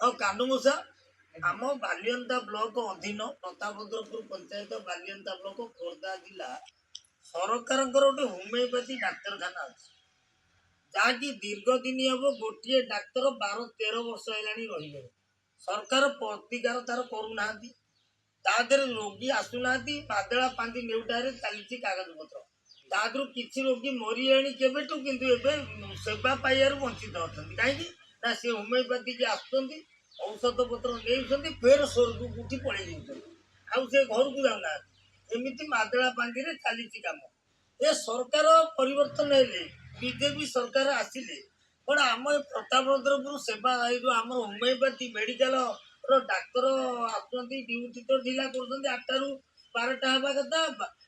ଆଉ କାନୁମୂଷା ଆମ ବାଲିଅନ୍ତା ବ୍ଲକ ଅଧୀନ ପ୍ରତାପରୁଦ୍ରପୁର ପଞ୍ଚାୟତ ବାଲିଅନ୍ତା ବ୍ଲକ ଖୋର୍ଦ୍ଧା ଜିଲ୍ଲା ସରକାରଙ୍କର ଗୋଟେ ହୋମିଓପାଥି ଡାକ୍ତରଖାନା ଅଛି, ଯାହାକି ଦୀର୍ଘ ଦିନ ହେବ ଗୋଟିଏ ଡାକ୍ତର 12-13 ବର୍ଷ ହେଲାଣି ରହିଲେଣି। ସରକାର ପ୍ରତିକାର ତାର କରୁନାହାନ୍ତି, ତା ଦେହରେ ରୋଗୀ ଆସୁନାହାନ୍ତି। ମାଦଳା ପାଞ୍ଜି ନେଉଟାରେ ଚାଲିଛି କାଗଜପତ୍ର, ତା ଦେହରୁ କିଛି ରୋଗୀ ମରିଲେଣି କେବେଠୁ, କିନ୍ତୁ ଏବେ ସେବା ପାଇବାରୁ ବଞ୍ଚିତ ଅଛନ୍ତି। କାହିଁକି ନା ସେ ହୋମିଓପାଥିକି ଆସୁଛନ୍ତି, ଔଷଧ ପତ୍ର ନେଉଛନ୍ତି, ଫେର ସ୍ୱର୍ଗକୁ ଉଠି ପଳେଇ ଯାଉଛନ୍ତି, ଆଉ ସେ ଘରକୁ ଯାଉନାହାନ୍ତି। ଏମିତି ମାଦଳା ପାଞ୍ଜିରେ ଚାଲିଛି କାମ। ଏ ସରକାର ପରିବର୍ତ୍ତନ ହେଲେ, ବିଜେପି ସରକାର ଆସିଲେ କ'ଣ ଆମ ଏ ପ୍ରତାପରୁଦ୍ରପୁର ସେବା ଏଇ ଯେଉଁ ଆମର ହୋମିଓପାଥି ମେଡ଼ିକାଲର ଡାକ୍ତର ଆସୁଛନ୍ତି, ଡ୍ୟୁଟି ତ ଢିଲା କରୁଛନ୍ତି, 8ଟାରୁ 12ଟା ହେବା କଥା,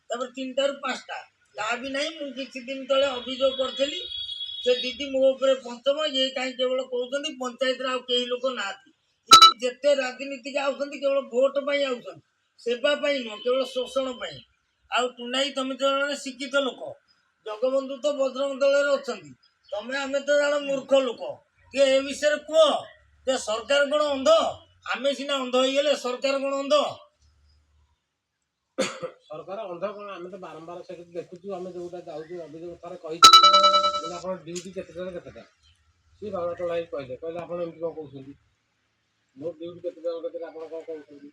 ତାପରେ 3ଟାରୁ 5ଟା। ତା ବି ନାହିଁ। ମୁଁ କିଛି ଦିନ ତଳେ ଅଭିଯୋଗ କରିଥିଲି, ସେ ଦିଦି ମୋ ଉପରେ ପଞ୍ଚମ, ଇଏ କାହିଁ କେବଳ କହୁଛନ୍ତି ପଞ୍ଚାୟତରେ ଆଉ କେହି ଲୋକ ନାହାନ୍ତି। ଯେତେ ରାଜନୀତିକ ଆଉଛନ୍ତି କେବଳ ଭୋଟ ପାଇଁ ଆଉଛନ୍ତି, ସେବା ପାଇଁ ନୁହଁ, କେବଳ ଶୋଷଣ ପାଇଁ। ଆଉ ଟୁନାଇ ତମେ ତ ଜଣେ ଶିକ୍ଷିତ ଲୋକ, ଜଗବନ୍ଧୁ ତ ବଜରଙ୍ଗ ଦଳରେ ଅଛନ୍ତି, ତମେ ଆମେ ତ ଜଣେ ମୂର୍ଖ ଲୋକ। ଟିକେ ଏ ବିଷୟରେ କୁହ ଯେ ସରକାର କ'ଣ ଅନ୍ଧ? ଆମେ ସିନା ଅନ୍ଧ ହେଇଗଲେ, ସରକାର କ'ଣ ଅନ୍ଧ? ସରକାର ଅନ୍ଧ କ'ଣ? ଆମେ ତ ବାରମ୍ବାର ସେଠି ଦେଖୁଛୁ। ଆମେ ଯୋଉଟା ଯାଉଛୁ ଅଭିଯୋଗ ଥରେ କହିଛୁ, ଆପଣ ଡ୍ୟୁଟି କେତେଟାରେ କେତେଟା, ସିଏ ଭାବନା ତୋଳା ହେଇକି କହିଲେ ଆପଣ ଏମିତି କ'ଣ କହୁଛନ୍ତି, ମୋ ଡ୍ୟୁଟି କେତେଟା କେତେଟା ଆପଣ କ'ଣ କହୁଛନ୍ତି,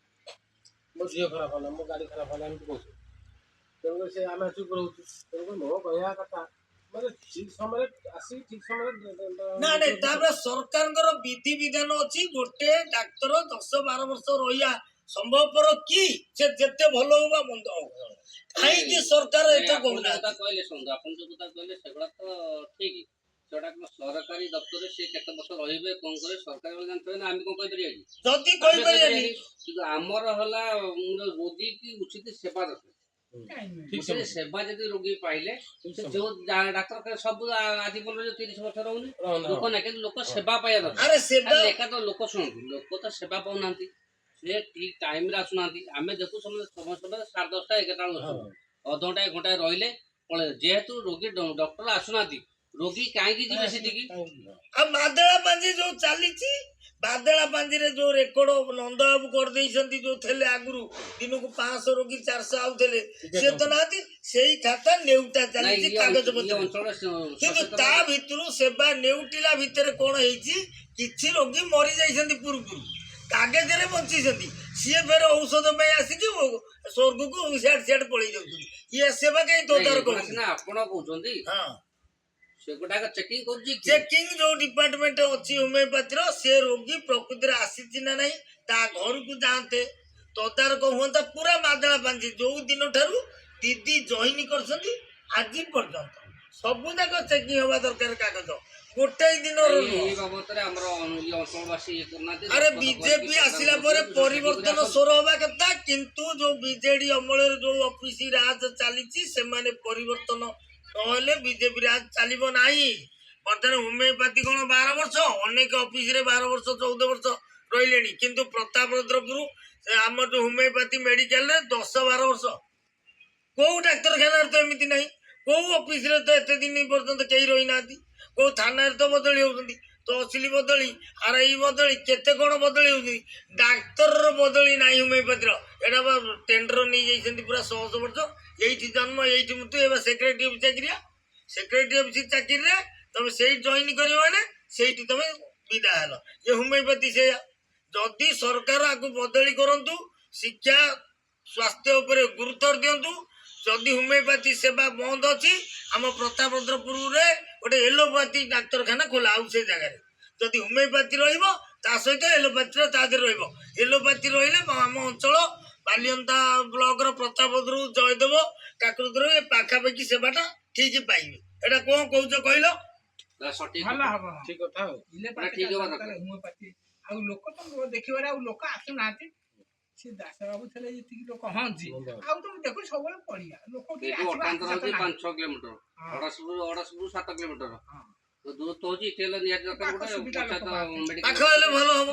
ମୋ ଝିଅ ଖରାପ ହେଲା, ମୋ ଗାଡ଼ି ଖରାପ ହେଲା, ଏମିତି କହୁଛନ୍ତି। ତେଣୁକରି ସେ ଆମେ ଚୁପ୍ ରହୁଛୁ। ତେଣୁକରି ମୋ କହିବା କଥା ମାନେ ଠିକ୍ ସମୟରେ ଆସି ଠିକ୍ ସମୟରେ ନା ନାଇଁ, ତାପରେ ସରକାରଙ୍କର ବିଧି ବିଧାନ ଅଛି। ଗୋଟେ ଡାକ୍ତର 10-12 ବର୍ଷ ରହିବା ସମ୍ଭବପର କି? ସେ ଯେତେ ଭଲ ହଉ ବା ମନ୍ଦ ହଉ, କାହିଁକି ସରକାର ଏଟା କହୁନାହାନ୍ତି? କହିଲେ ଶୁଣନ୍ତୁ, ଆପଣ ଯୋଉ କଥା କହିଲେ ସେଗୁଡା ତ ଠିକ, ସେଗୁଡା ସରକାରୀ ଦପ୍ତରରେ ସେ କେତେ ବର୍ଷ ରହିବେ କଣ କରିବେ ସରକାର ଜାଣିଥିବେ ନା, ଆମେ କଣ କହିପାରିବା କି? ଯଦି କହିପାରିବେନି, କିନ୍ତୁ ଆମର ହେଲା ରୋଗୀ କି ଉଚିତ ସେବା ଦରକାର। ସେବା ଯଦି ରୋଗୀ ପାଇଲେ, ଯୋଉ ଡାକ୍ତର ସବୁ ଆଜି ପର୍ଯ୍ୟନ୍ତ 30 ବର୍ଷ ରହୁନି ଲୋକ ନା, କିନ୍ତୁ ଲୋକ ସେବା ପାଇବା ଦରକାର। ଏକା ତ ଲୋକ ଶୁଣନ୍ତୁ, ଲୋକ ତ ସେବା ପାଉନାହାନ୍ତି, ସେ ଠିକ ଟାଇମରେ ଆସୁନାହାନ୍ତି। ଆମେ ଦେଖୁ ସମସ୍ତେ 10:30 11ଟା ବେଳକୁ ଅଧଘଣ୍ଟାଏ ଘଣ୍ଟାଏ ରହିଲେ ପଳେଇଲେ। ଯେହେତୁ ରୋଗୀ ଡକ୍ଟର ଆସୁନାହାନ୍ତି, ରୋଗୀ କାହିଁକି ଯିବେ ସେଠିକି? ଆଉ ମାଦଳା ପାଞ୍ଜି ଯୋଉ ଚାଲିଛି, ବାଦଳା ପାଞ୍ଜିରେ ଯୋଉ ରେକର୍ଡ ନନ୍ଦବାବୁ କରିଦେଇଛନ୍ତି, ଯୋଉ ଥିଲେ ଆଗରୁ ଦିନକୁ 500 ରୋଗୀ 400 ଆଉଥିଲେ, ସିଏ ତ ନାହାନ୍ତି। ସେଇ ଖାତା ନେଉଟା ଚାଲିଛି କାଗଜ ପତ୍ର, କିନ୍ତୁ ତା ଭିତରୁ ସେବା ନେଉଟିଲା ଭିତରେ କ'ଣ ହେଇଛି, କିଛି ରୋଗୀ ମରି ଯାଇଛନ୍ତି ପୂର୍ବରୁ, କାଗଜରେ ବଞ୍ଚିଛନ୍ତି, ସିଏ ଫେର ଔଷଧ ପାଇଁ ଆସିକି ସ୍ୱର୍ଗକୁ ସିଆଡେ ପଳେଇ ଯାଉଛନ୍ତି। ଇଏ ସେବା କାହିଁ ତଦାରଖ କରୁଛି ନା ଆପଣ କହୁଛନ୍ତି? ହଁ, ସେଗୁଡାକ ଚେକିଂ କରୁଛି। ଚେକିଂ ଯୋଉ ଡିପାର୍ଟମେଣ୍ଟ ଅଛି ହୋମିଓପାଥିର, ସେ ରୋଗୀ ପ୍ରକୃତିରେ ଆସିଛି ନା ନାହିଁ ତା ଘରକୁ ଯାଆନ୍ତେ, ତଦାରଖ ହୁଅନ୍ତା। ପୁରା ମାଦଳା ପାଞ୍ଜି ଯୋଉ ଦିନ ଠାରୁ ଦିଦି ଜଏନ୍ କରିଛନ୍ତି ଆଜି ପର୍ଯ୍ୟନ୍ତ ସବୁ ଯାକ ଚେକିଂ ହବା ଦରକାର। କାଗଜ ଗୋଟାଏ ଦିନର ଆରେ ବିଜେପି ଆସିଲା ପରେ ପରିବର୍ତ୍ତନ ସ୍ୱର ହବା କଥା, କିନ୍ତୁ ଯୋଉ ବିଜେଡି ଅମଳରେ ଯୋଉ ଅଫିସ ରାଜ ଚାଲିଛି, ସେମାନେ ପରିବର୍ତ୍ତନ ନହେଲେ ବିଜେପି ରାଜ ଚାଲିବ ନାହିଁ। ବର୍ତ୍ତମାନ ହୋମିଓପାଥି କ'ଣ 12 ବର୍ଷ, ଅନେକ ଅଫିସରେ 12 ବର୍ଷ 14 ବର୍ଷ ରହିଲେଣି, କିନ୍ତୁ ପ୍ରତାପରୁଦ୍ରପୁର ଆମର ଯୋଉ ହୋମିଓପାଥି ମେଡିକାଲରେ 10-12 ବର୍ଷ। କୋଉ ଡାକ୍ତରଖାନାରେ ତ ଏମିତି ନାହିଁ, କୋଉ ଅଫିସରେ ତ ଏତେ ଦିନ ପର୍ଯ୍ୟନ୍ତ କେହି ରହିନାହାନ୍ତି। କୋଉ ଥାନାରେ ତ ବଦଳି ହଉଛନ୍ତି, ତହସିଲ ବଦଳି, RI ବଦଳି, କେତେ କ'ଣ ବଦଳି ହଉଛନ୍ତି, ଡାକ୍ତରର ବଦଳି ନାହିଁ ହୋମିଓପାଥିର। ଏଇଟା ବା ଟେଣ୍ଡର ନେଇଯାଇଛନ୍ତି ପୁରା 100 ବର୍ଷ, ଏଇଠି ଜନ୍ମ ଏଇଠି ମୃତ୍ୟୁ। ଏବେ ସେକ୍ରେଟାରୀ ଅଫିସ ଚାକିରିଆ, ସେକ୍ରେଟାରୀ ଅଫିସ ଚାକିରିରେ ତମେ ସେଇଠି ଜଏନ୍ କରିବ ମାନେ ସେଇଠି ତମେ ବିଦା ହେଲ। ଏ ହୋମିଓପାଥି ସେଇଆ। ଯଦି ସରକାର ଆକୁ ବଦଳି କରନ୍ତୁ, ଶିକ୍ଷା ସ୍ୱାସ୍ଥ୍ୟ ଉପରେ ଗୁରୁତ୍ୱ ଦିଅନ୍ତୁ। ଯଦି ହୋମିଓପାଥି ସେବା ବନ୍ଦ ଅଛି, ଆମ ପ୍ରତାପରୁଦ୍ରପୁରରେ ଗୋଟେ ଏଲୋପାଥି ଡାକ୍ତରଖାନା ଖୋଲା ଆଉ ସେ ଜାଗାରେ ଯଦି ହୋମିଓପାଥି ରହିବ, ତା ସହିତ ଏଲୋପାଥିର ତା ଦେହରେ ରହିବ। ଏଲୋପାଥି ରହିଲେ ଆମ ଅଞ୍ଚଳ ବାଲିଅନ୍ତା ବ୍ଲକର ପ୍ରତାପରୁଦ୍ର, ଜୟଦେବ, କାକୃତିର ଏ ପାଖାପାଖି ସେବାଟା ଠିକ ପାଇବେ। ଏଟା କ'ଣ କହୁଛ କହିଲ? ଭଲ ହବ, ଠିକ କଥା। ହୋମିଓପାଥି ଆଉ ଲୋକ ତ ଦେଖିବାରେ ଆଉ ଲୋକ ଆସୁନାହାନ୍ତି। ସେ ଦାସ ବାବୁ ଥିଲେ ଯେତିକି ଲୋକ ହନ୍ତି, ଆଉ ତମେ ଦେଖୁ ସବୁବେଳେ ପଡିଆ ଲୋକ 5-6 କିଲୋମିଟର, ଅଡ଼ାଶପୁର 7 କିଲୋମିଟର ଦୂରତ୍ୱ ହଉଛି। ପାଖ ହେଲେ ଭଲ ହବ।